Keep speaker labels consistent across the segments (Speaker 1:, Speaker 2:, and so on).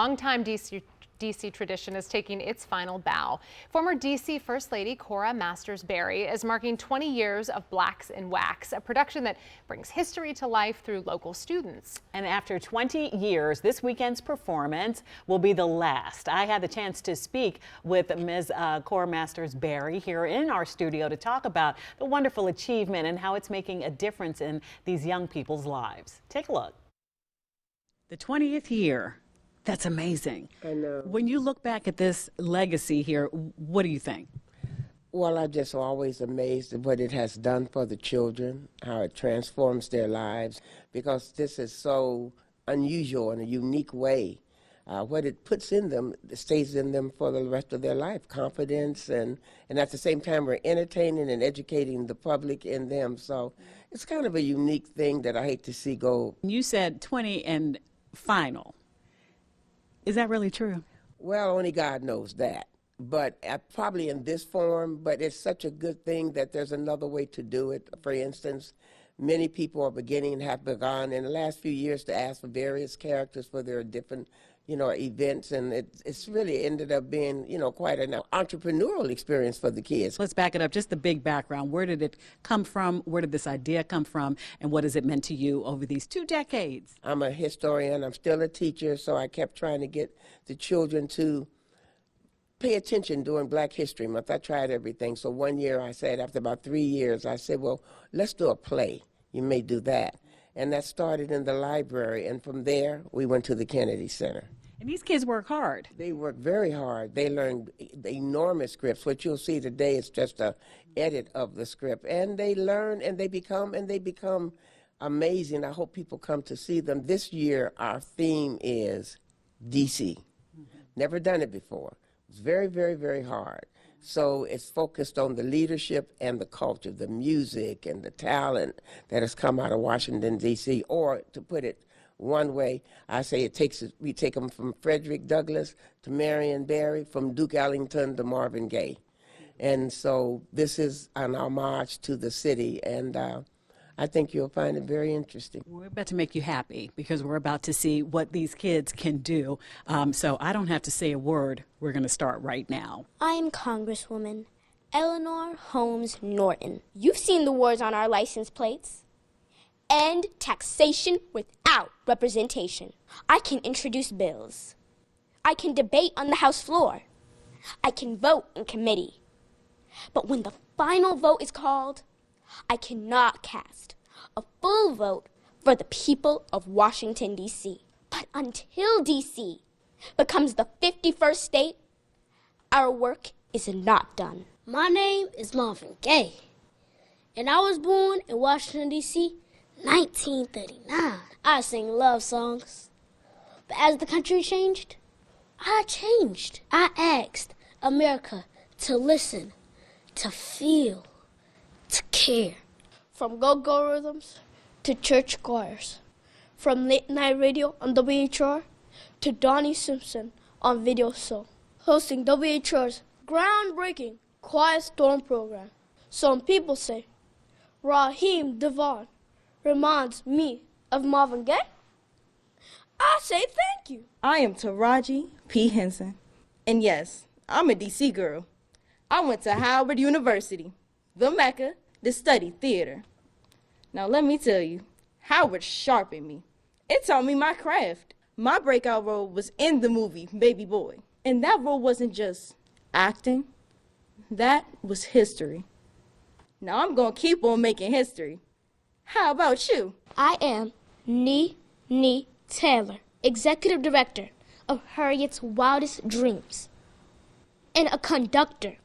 Speaker 1: Longtime DC tradition is taking its final bow. Former DC First Lady Cora Masters Barry is marking 20 years of Blacks in Wax, a production that brings history to life through local students.
Speaker 2: And after 20 years, this weekend's performance will be the last. I had the chance to speak with Ms. Cora Masters Barry here in our studio to talk about the wonderful achievement and how it's making a difference in these young people's lives. Take a look. The 20th year. That's amazing.
Speaker 3: I know.
Speaker 2: When you look back at this legacy here, what do you think?
Speaker 3: Well, I'm just always amazed at what it has done for the children, how it transforms their lives, because this is so unusual in a unique way. What it puts in them stays in them for the rest of their life, confidence, and at the same time we're entertaining and educating the public in them. So it's kind of a unique thing that I hate to see go.
Speaker 2: You said 20 and final. Is that really true?
Speaker 3: Well, only God knows that. But probably in this form, but it's such a good thing that there's another way to do it. For instance, many people are beginning and have begun in the last few years to ask for various characters for their different, events, and it's really ended up being, quite an entrepreneurial experience for the kids.
Speaker 2: Let's back it up, just the big background. Where did it come from? Where did this idea come from? And what has it meant to you over these 2 decades?
Speaker 3: I'm a historian. I'm still a teacher, so I kept trying to get the children to pay attention during Black History Month. I tried everything. So one year I said, after about 3 years, I said, well, let's do a play. You may do that. And that started in the library. And from there, we went to the Kennedy Center.
Speaker 2: And these kids work hard.
Speaker 3: They work very hard. They learn enormous scripts. What you'll see today is just a edit of the script. And they learn and they become amazing. I hope people come to see them. This year, our theme is DC. Never done it before. It's very, very, very hard. So it's focused on the leadership and the culture, the music and the talent that has come out of Washington, D.C., or to put it one way, I say we take them from Frederick Douglass to Marion Barry, from Duke Ellington to Marvin Gaye. And so this is an homage to the city, and I think you'll find it very interesting.
Speaker 2: We're about to make you happy because we're about to see what these kids can do. So I don't have to say a word. We're going to start right now.
Speaker 4: I'm Congresswoman Eleanor Holmes Norton. You've seen the words on our license plates. End taxation without representation. I can introduce bills. I can debate on the House floor. I can vote in committee. But when the final vote is called, I cannot cast a full vote for the people of Washington, D.C. But until D.C. becomes the 51st state, our work is not done.
Speaker 5: My name is Marvin Gaye, and I was born in Washington, D.C., 1939. I sing love songs. But as the country changed, I changed. I asked America to listen, to feel, to care.
Speaker 6: From go-go rhythms to church choirs, from late night radio on WHR to Donnie Simpson on Video Soul, hosting WHR's groundbreaking Quiet Storm program. Some people say Raheem Devon reminds me of Marvin Gaye. I say thank you.
Speaker 7: I am Taraji P. Henson, and yes, I'm a DC girl. I went to Howard University, the Mecca, to study theater. Now let me tell you, Howard sharpened me. It taught me my craft. My breakout role was in the movie Baby Boy, and that role wasn't just acting. That was history. Now I'm gonna keep on making history. How about you?
Speaker 4: I am Nee Taylor, Executive Director of Harriet's Wildest Dreams, and a conductor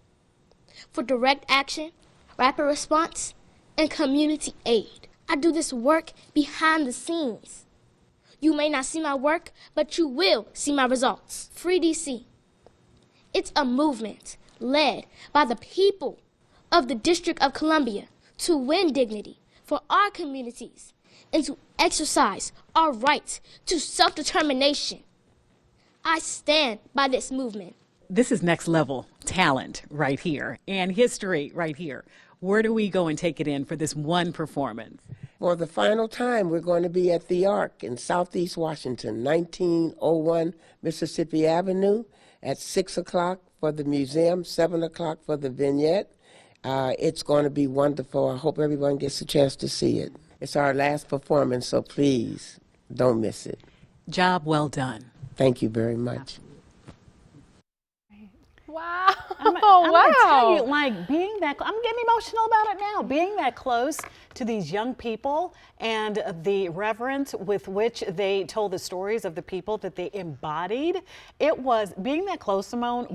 Speaker 4: for Direct Action, Rapid Response, and Community Aid. I do this work behind the scenes. You may not see my work, but you will see my results. Free DC. It's a movement led by the people of the District of Columbia to win dignity for our communities and to exercise our right to self-determination. I stand by this movement.
Speaker 2: This is next level talent right here and history right here. Where do we go and take it in for this one performance?
Speaker 3: For the final time, we're going to be at the Ark in Southeast Washington, 1901 Mississippi Avenue, at 6 o'clock for the museum, 7 o'clock for the vignette. It's going to be wonderful. I hope everyone gets a chance to see it. It's our last performance, so please don't miss it.
Speaker 2: Job well done.
Speaker 3: Thank you very much.
Speaker 1: Wow.
Speaker 2: I'm gonna tell you, like, being that, I'm getting emotional about it now, being that close to these young people and the reverence with which they told the stories of the people that they embodied. It was, being that close, Simone,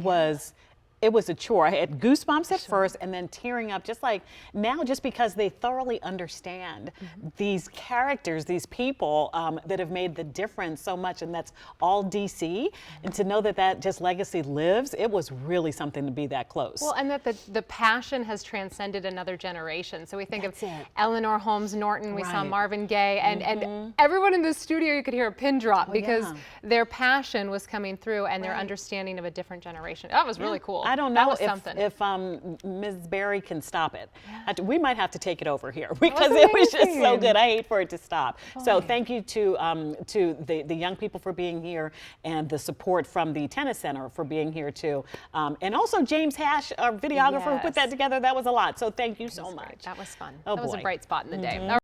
Speaker 2: it was a chore. I had goosebumps at first and then tearing up, just like now, just because they thoroughly understand these characters, these people that have made the difference so much, and that's all DC. And to know that that just legacy lives, it was really something to be that close.
Speaker 1: Well, and that the passion has transcended another generation. So we think of Eleanor Holmes Norton, we saw Marvin Gaye, and everyone in the studio, you could hear a pin drop because their passion was coming through and their understanding of a different generation. That was really cool.
Speaker 2: I don't know if Ms. Barry can stop it. We might have to take it over here because it was just so good. I hate for it to stop. So thank you to the young people for being here, and the support from the Tennis Center for being here too. And also James Hash, our videographer, who put that together. That was a lot. So thank you so much.
Speaker 1: That was fun.
Speaker 2: Oh,
Speaker 1: that was a bright spot in the day.